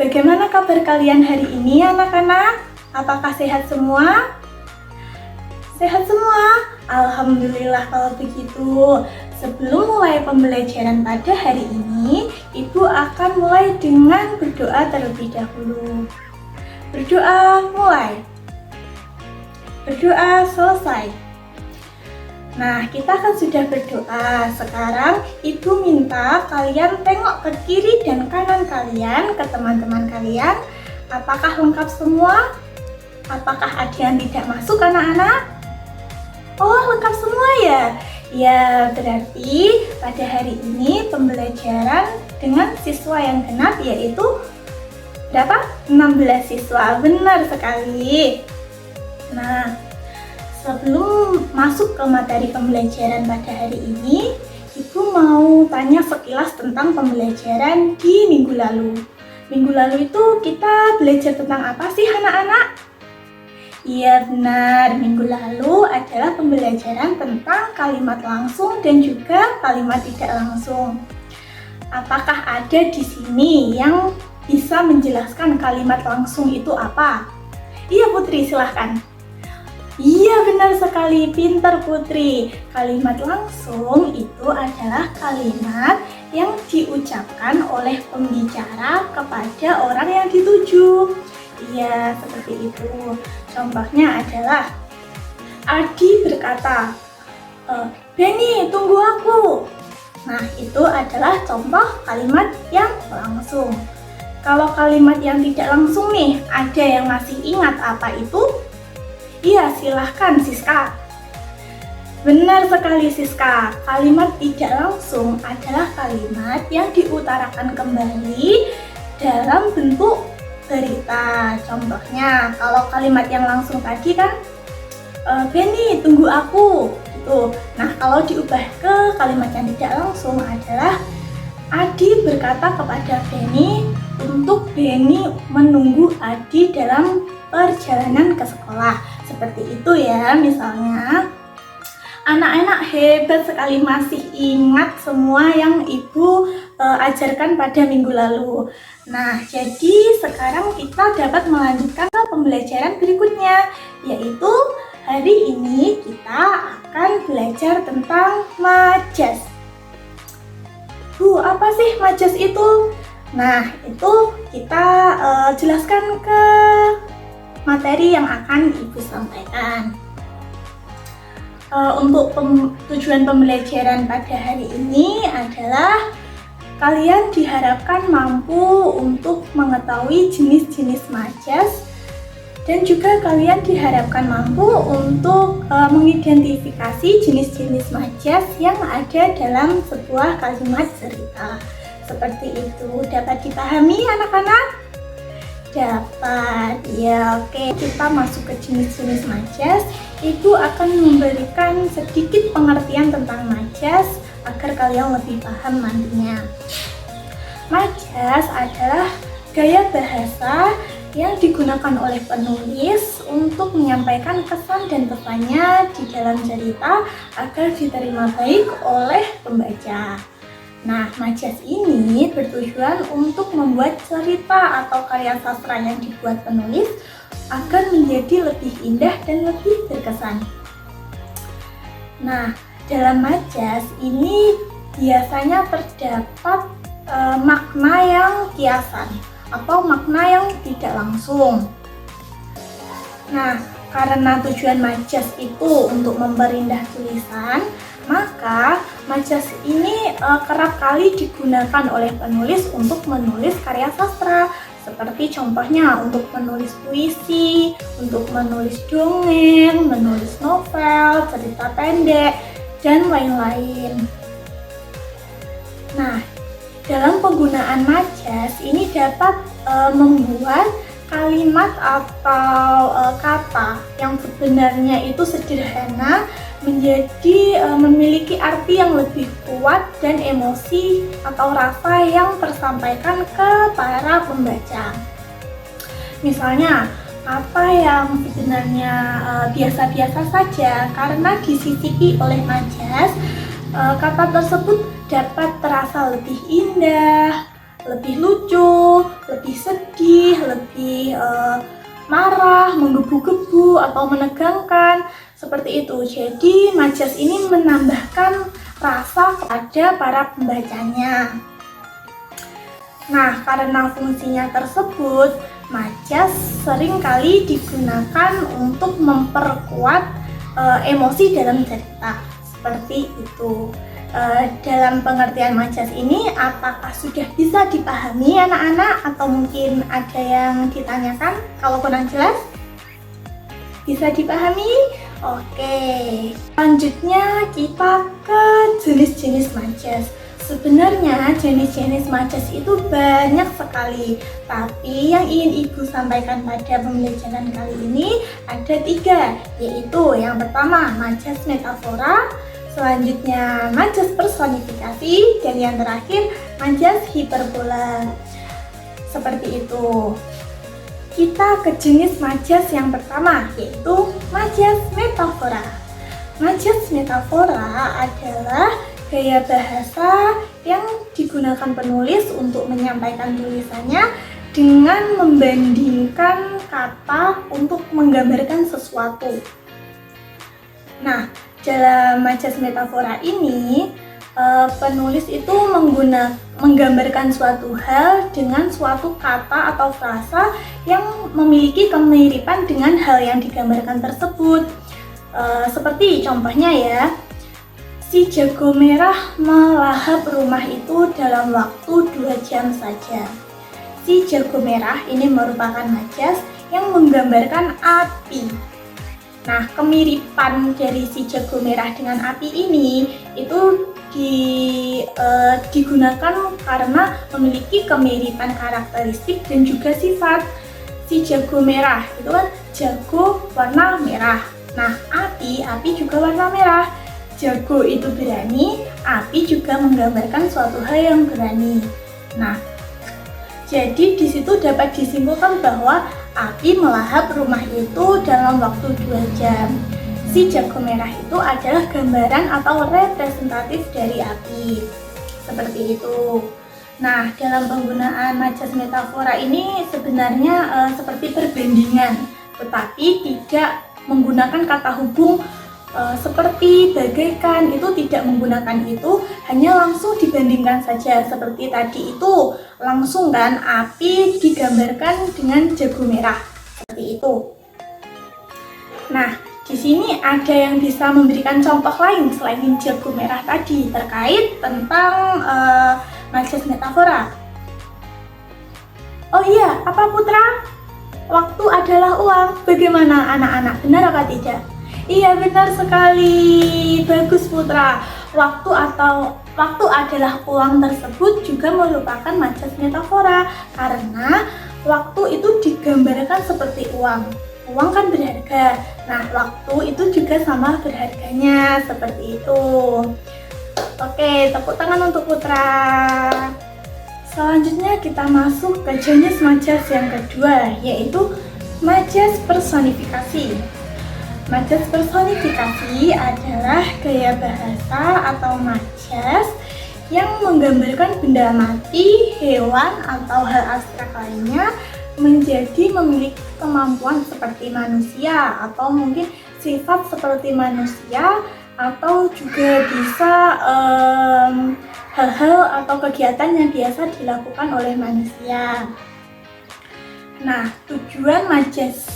Bagaimana kabar kalian hari ini anak-anak? Apakah sehat semua? Sehat semua? Alhamdulillah kalau begitu. Sebelum mulai pembelajaran pada hari ini, Ibu akan mulai dengan berdoa terlebih dahulu. Berdoa mulai. Berdoa selesai. Nah, kita kan sudah berdoa. Sekarang Ibu minta kalian tengok ke kiri dan kanan kalian, ke teman-teman kalian. Apakah lengkap semua? Apakah ada yang tidak masuk anak-anak? Oh, lengkap semua ya? Ya, berarti pada hari ini pembelajaran dengan siswa yang genap yaitu berapa? 16 siswa. Benar sekali. Nah, sebelum masuk ke materi pembelajaran pada hari ini, Ibu mau tanya sekilas tentang pembelajaran di minggu lalu. Minggu lalu itu kita belajar tentang apa sih anak-anak? Iya benar, minggu lalu adalah pembelajaran tentang kalimat langsung dan juga kalimat tidak langsung. Apakah ada di sini yang bisa menjelaskan kalimat langsung itu apa? Iya Putri, silahkan. Iya benar sekali, pintar Putri. Kalimat langsung itu adalah kalimat yang diucapkan oleh pembicara kepada orang yang dituju. Iya, seperti itu. Contohnya adalah Adi berkata, Benny, tunggu aku. Nah, itu adalah contoh kalimat yang langsung. Kalau kalimat yang tidak langsung nih, ada yang masih ingat apa itu? Iya, silahkan Siska. Benar sekali Siska, kalimat tidak langsung adalah kalimat yang diutarakan kembali dalam bentuk berita. Contohnya, kalau kalimat yang langsung tadi kan, Benny tunggu aku gitu. Nah, kalau diubah ke kalimat yang tidak langsung adalah Adi berkata kepada Benny untuk Benny menunggu Adi dalam perjalanan ke sekolah. Seperti itu ya, misalnya. Anak-anak hebat sekali masih ingat semua yang Ibu ajarkan pada minggu lalu. Nah, jadi sekarang kita dapat melanjutkan ke pembelajaran berikutnya, yaitu hari ini kita akan belajar tentang majas. Bu, apa sih majas itu? Nah, itu kita jelaskan ke materi yang akan Ibu sampaikan. Untuk tujuan pembelajaran pada hari ini adalah kalian diharapkan mampu untuk mengetahui jenis-jenis majas dan juga kalian diharapkan mampu untuk mengidentifikasi jenis-jenis majas yang ada dalam sebuah kalimat cerita. Seperti itu, dapat dipahami anak-anak? Dapat, ya oke. Kita masuk ke jenis-jenis majas. Ibu akan memberikan sedikit pengertian tentang majas agar kalian lebih paham nantinya. Majas adalah gaya bahasa yang digunakan oleh penulis untuk menyampaikan pesan dan pesannya di dalam cerita agar diterima baik oleh pembaca. Nah, majas ini bertujuan untuk membuat cerita atau karya sastra yang dibuat penulis agar menjadi lebih indah dan lebih berkesan. Nah, dalam majas ini biasanya terdapat makna yang kiasan atau makna yang tidak langsung. Nah, karena tujuan majas itu untuk memperindah tulisan, maka majas ini kerap kali digunakan oleh penulis untuk menulis karya sastra. Seperti contohnya untuk menulis puisi, untuk menulis dongeng, menulis novel, cerita pendek, dan lain-lain. Nah, dalam penggunaan majas ini dapat membuat kalimat atau kata yang sebenarnya itu sederhana menjadi memiliki arti yang lebih kuat dan emosi atau rasa yang tersampaikan ke para pembaca. Misalnya, apa yang sebenarnya biasa-biasa saja karena disisipi oleh majas, kata tersebut dapat terasa lebih indah, lebih lucu, lebih sedih, lebih marah, menggebu-gebu, atau menegangkan, seperti itu. Jadi majas ini menambahkan rasa kepada para pembacanya. Nah, karena fungsinya tersebut, majas seringkali digunakan untuk memperkuat emosi dalam cerita, seperti itu. Dalam pengertian majas ini, apakah sudah bisa dipahami anak-anak atau mungkin ada yang ditanyakan? Kalau kurang jelas, bisa dipahami? Oke, selanjutnya kita ke jenis-jenis majas. Sebenarnya jenis-jenis majas itu banyak sekali, tapi yang ingin Ibu sampaikan pada pembelajaran kali ini ada 3, yaitu yang pertama majas metafora, selanjutnya majas personifikasi, dan yang terakhir majas hiperbola. Seperti itu. Kita ke jenis majas yang pertama, yaitu majas metafora. Majas metafora adalah gaya bahasa yang digunakan penulis untuk menyampaikan tulisannya dengan membandingkan kata untuk menggambarkan sesuatu. Nah, dalam majas metafora ini, penulis itu menggambarkan suatu hal dengan suatu kata atau frasa yang memiliki kemiripan dengan hal yang digambarkan tersebut. Seperti contohnya ya, si jago merah melahap rumah itu dalam waktu 2 jam saja. Si jago merah ini merupakan majas yang menggambarkan api. Nah, kemiripan dari si jago merah dengan api ini itu digunakan karena memiliki kemiripan karakteristik dan juga sifat. Si jago merah itu kan jago warna merah. Nah, api juga warna merah. Jago itu berani, api juga menggambarkan suatu hal yang berani. Nah, jadi di situ dapat disimpulkan bahwa api melahap rumah itu dalam waktu 2 jam. Si jago merah itu adalah gambaran atau representatif dari api. Seperti itu. Nah, dalam penggunaan majas metafora ini sebenarnya seperti perbandingan, tetapi tidak menggunakan kata hubung seperti bagaikan, itu tidak menggunakan itu, hanya langsung dibandingkan saja. Seperti tadi itu langsung kan api digambarkan dengan jago merah, seperti itu. Nah, di sini ada yang bisa memberikan contoh lain selain jago merah tadi terkait tentang majas metafora. Oh iya, apa Putra? Waktu adalah uang. Bagaimana anak-anak? Benar apa tidak? Iya, benar sekali. Bagus Putra. Waktu adalah uang tersebut juga merupakan majas metafora karena waktu itu digambarkan seperti uang. Uang kan berharga. Nah, waktu itu juga sama berharganya, seperti itu. Oke, tepuk tangan untuk Putra. Selanjutnya kita masuk ke jenis majas yang kedua, yaitu majas personifikasi. Majas personifikasi adalah gaya bahasa atau majas yang menggambarkan benda mati, hewan, atau hal abstrak lainnya menjadi memiliki kemampuan seperti manusia atau mungkin sifat seperti manusia, atau juga bisa hal-hal atau kegiatan yang biasa dilakukan oleh manusia. Nah, tujuan majas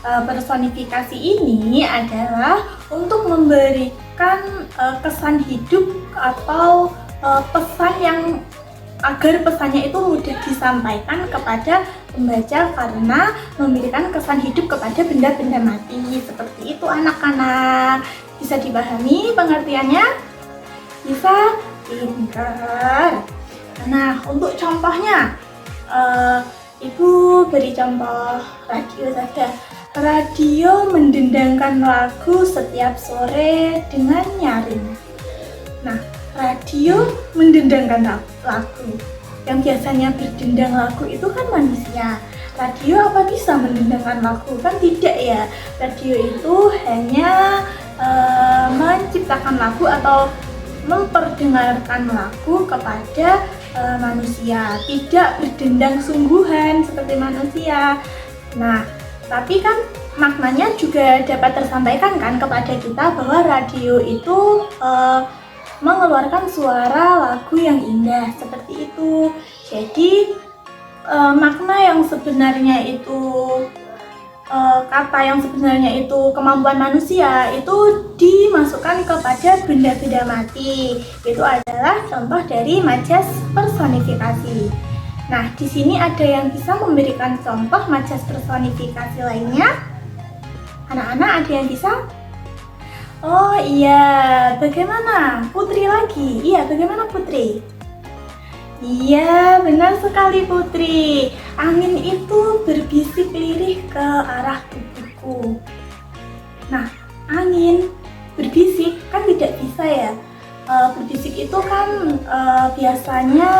personifikasi ini adalah untuk memberikan kesan hidup atau pesan yang agar pesannya itu mudah disampaikan kepada pembaca karena memberikan kesan hidup kepada benda-benda mati. Seperti itu anak-anak. Bisa dipahami pengertiannya? Bisa? Pintar. Nah, untuk contohnya Ibu beri contoh radio saja. Radio mendendangkan lagu setiap sore dengan nyaring. Nah, radio mendendangkan lagu. Yang biasanya berdendang lagu itu kan manusia. Radio apa bisa mendendangkan lagu? Kan tidak ya. Radio itu hanya menciptakan lagu atau memperdengarkan lagu kepada manusia, tidak berdendang sungguhan seperti manusia. Nah, tapi kan maknanya juga dapat tersampaikan kan kepada kita bahwa radio itu mengeluarkan suara lagu yang indah seperti itu. Jadi makna yang sebenarnya itu kata yang sebenarnya itu kemampuan manusia itu dimasukkan kepada benda-benda mati. Itu adalah contoh dari majas personifikasi. Nah, di sini ada yang bisa memberikan contoh majas personifikasi lainnya? Anak-anak ada yang bisa? Oh iya, bagaimana? Putri lagi? Iya, bagaimana Putri? Iya, benar sekali Putri. Angin itu berbisik lirih ke arah tubuhku. Nah, angin berbisik kan tidak bisa ya. Berbisik itu kan biasanya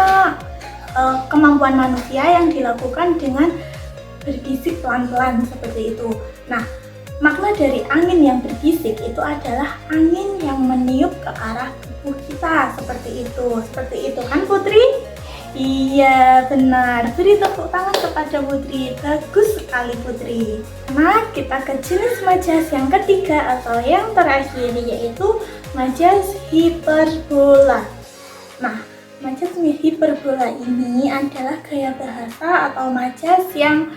kemampuan manusia yang dilakukan dengan berbisik pelan-pelan seperti itu. Nah, makna dari angin yang berbisik itu adalah angin yang meniup ke arah tubuh kita seperti itu. Seperti itu kan Putri? Iya benar. Beri tepuk tangan kepada Putri. Bagus sekali Putri. Nah, kita ke jenis majas yang ketiga atau yang terakhir, yaitu majas hiperbola. Nah, majas hiperbola ini adalah gaya bahasa atau majas yang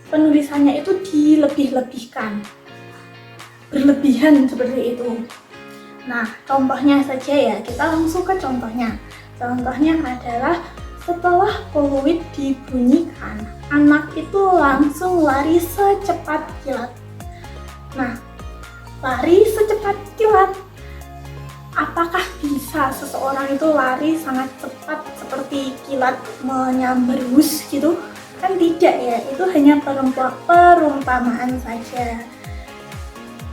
penulisannya itu dilebih-lebihkan, berlebihan seperti itu. Nah, contohnya saja ya, kita langsung ke contohnya. Contohnya adalah setelah peluit dibunyikan, anak itu langsung lari secepat kilat. Nah, lari secepat kilat. Apakah bisa seseorang itu lari sangat cepat seperti kilat menyambar bus gitu? Kan tidak ya, itu hanya perumpamaan saja.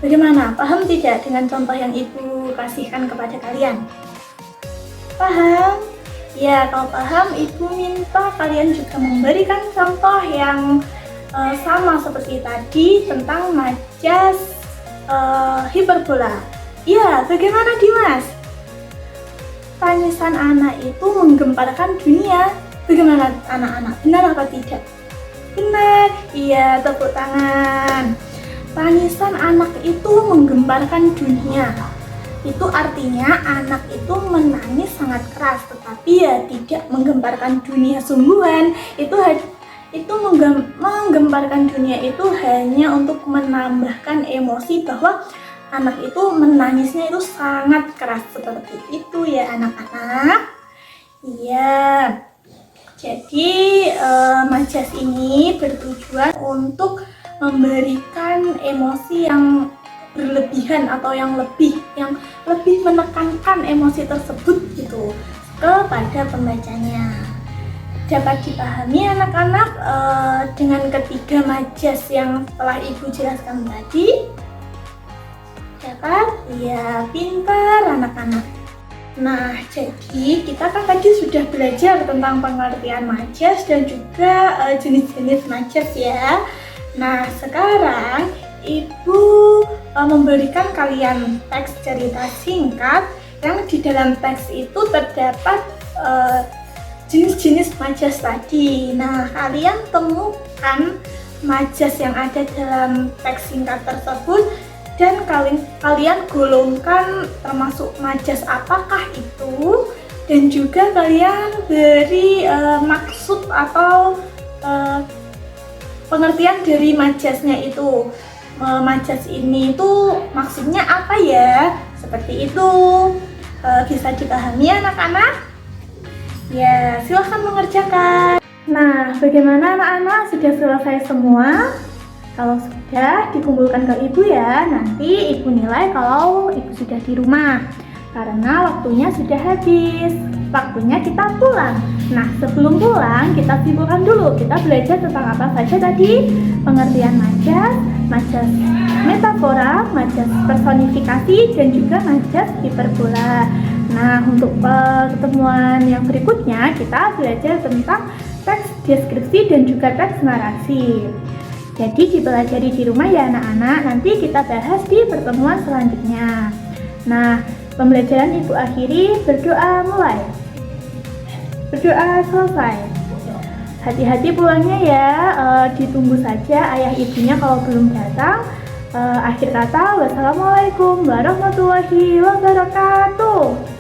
Bagaimana? Paham tidak dengan contoh yang Ibu kasihkan kepada kalian? Paham? Ya, kalau paham, Ibu minta kalian juga memberikan contoh yang sama seperti tadi tentang majas hiperbola. Ya, bagaimana Dimas? Tangisan anak itu menggemparkan dunia. Bagaimana anak-anak? Benar atau tidak? Benar. Iya, tepuk tangan. Tangisan anak itu menggemparkan dunia. Itu artinya anak itu menangis sangat keras, tetapi ya tidak menggemparkan dunia sungguhan. Itu menggemparkan dunia itu hanya untuk menambahkan emosi bahwa anak itu menangisnya itu sangat keras seperti itu ya anak-anak. Iya. Jadi majas ini bertujuan untuk memberikan emosi yang berlebihan atau yang lebih menekankan emosi tersebut gitu kepada pembacanya. Dapat dipahami anak-anak dengan ketiga majas yang telah Ibu jelaskan tadi? Dapat? Ya, pintar anak-anak. Nah, jadi kita kan tadi sudah belajar tentang pengertian majas dan juga jenis-jenis majas ya. Nah, sekarang Ibu memberikan kalian teks cerita singkat yang di dalam teks itu terdapat jenis-jenis majas tadi. Nah, kalian temukan majas yang ada dalam teks singkat tersebut dan kalian golongkan termasuk majas apakah itu, dan juga kalian beri maksud atau pengertian dari majasnya itu. Majas ini itu maksudnya apa ya? Seperti itu. Bisa dipahami anak-anak? Ya, silahkan mengerjakan. Nah, bagaimana anak-anak? Sudah selesai semua? Kalau sudah, dikumpulkan ke Ibu ya. Nanti Ibu nilai kalau Ibu sudah di rumah. Karena waktunya sudah habis. Waktunya kita pulang. Nah, sebelum pulang kita simpulkan dulu. Kita belajar tentang apa saja tadi? Pengertian majas, majas metafora, majas personifikasi, dan juga majas hiperbola. Nah, untuk pertemuan yang berikutnya kita belajar tentang teks deskripsi dan juga teks narasi. Jadi dipelajari di rumah ya anak-anak. Nanti kita bahas di pertemuan selanjutnya. Nah, pembelajaran Ibu akhiri berdoa mulai. Berdoa selesai. Hati-hati pulangnya ya, ditunggu saja ayah ibunya kalau belum datang. Akhir kata, wassalamualaikum warahmatullahi wabarakatuh.